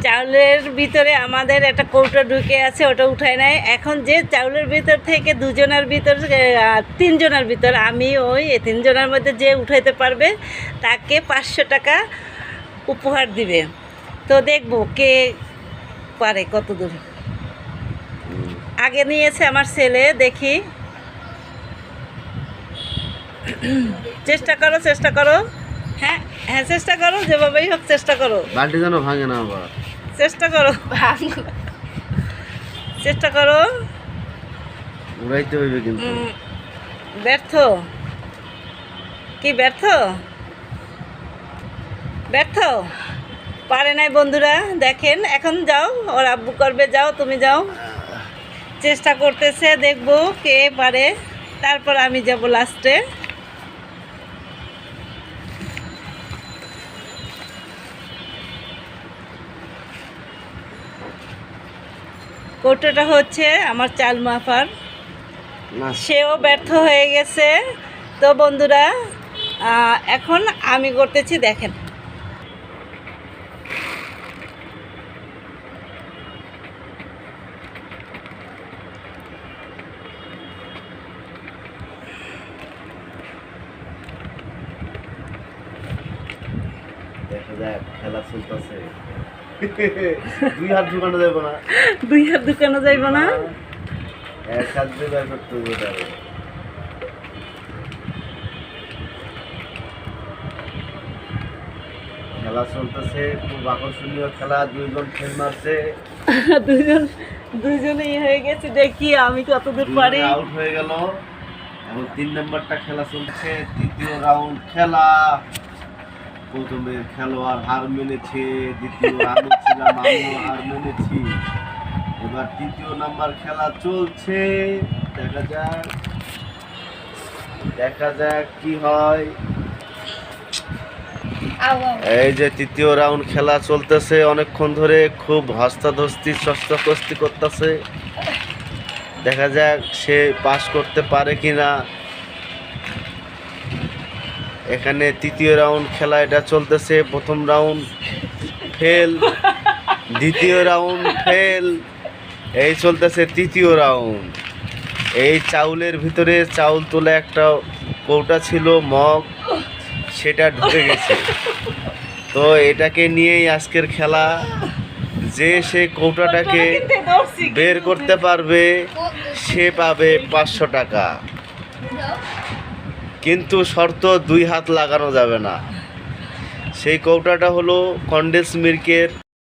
চাউলের ভিতরে আমাদের একটা কৌটো ঢুকে আছে, ওটা উঠায় নেয়। এখন যে চাউলের ভিতর থেকে দুজনের ভিতর তিনজনের ভিতর আমি ওই তিনজনের মধ্যে যে উঠাইতে পারবে তাকে 500 টাকা উপহার দিবে। তো দেখবো কে পারে কত দূর। আগে নিয়েছে আমার ছেলে, দেখি। চেষ্টা করো, চেষ্টা করো। হ্যাঁ হ্যাঁ, চেষ্টা করো, যেভাবেই হোক চেষ্টা করো। বালতি যেন ভাঙে না আবার। চেষ্টা করো, চেষ্টা করো। উড়াইতে হইবে কিন্তু। ব্যর্থ কি? ব্যর্থ, ব্যর্থ, পারে নাই বন্ধুরা। দেখেন এখন যাও, ওর আব্বু করবে, যাও তুমি যাও। চেষ্টা করতেছে, দেখবো কে পারে, তারপর আমি যাব লাস্টে। কৌটোটা হচ্ছে আমার চাল মাফার, সেও ব্যর্থ হয়ে গেছে। তো বন্ধুরা এখন আমি করতেছি, দেখেন। দেখা যাক, খেলা চলতেছে। দুই হাত ঢুকানো যাবে না। দুই হাত ঢুকানো যাইব না। এক হাত দিয়ে বের করতে হবে তাহলে। খেলা চলতেছে, খুব আকর্ষণীয় খেলা। দুইজন ফেল মারছে, দুইজনে হয়ে গেছে। দেখি আমি কতদূর পারি। আউট হয়ে গেল। এখন 3 নাম্বারটা খেলা চলছে, তৃতীয় রাউন্ড খেলা। প্রথমে খেলোয়াড় হার মেনেছে, দ্বিতীয় আমি ছিলাম, আমিও হার মেনেছি। এবার তৃতীয় নাম্বার খেলা চলছে, দেখা যাক, দেখা যাক কি হয়। এই যে তৃতীয় রাউন্ড খেলা চলতেছে অনেকক্ষণ ধরে, খুব হস্তাধস্তি শস্তাকস্তি করতেছে। দেখা যাক সে পাস করতে পারে কিনা। এখানে তৃতীয় রাউন্ড খেলা এটা চলতেছে। প্রথম রাউন্ড ফেল, দ্বিতীয় রাউন্ড ফেল, এই চলতেছে তৃতীয় রাউন্ড। এই চাউলের ভিতরে চাউল তোলা একটা কৌটা ছিল, মগ, সেটা ঢুকে গেছে। তো এটাকে নিয়েই আজকের খেলা। যে সে কৌটাটাকে বের করতে পারবে সে পাবে 500 টাকা। কিন্তু শর্ত, 2 হাত লাগানো যাবে না। সেই কৌটাটা হলো কনডেন্স মিল্কের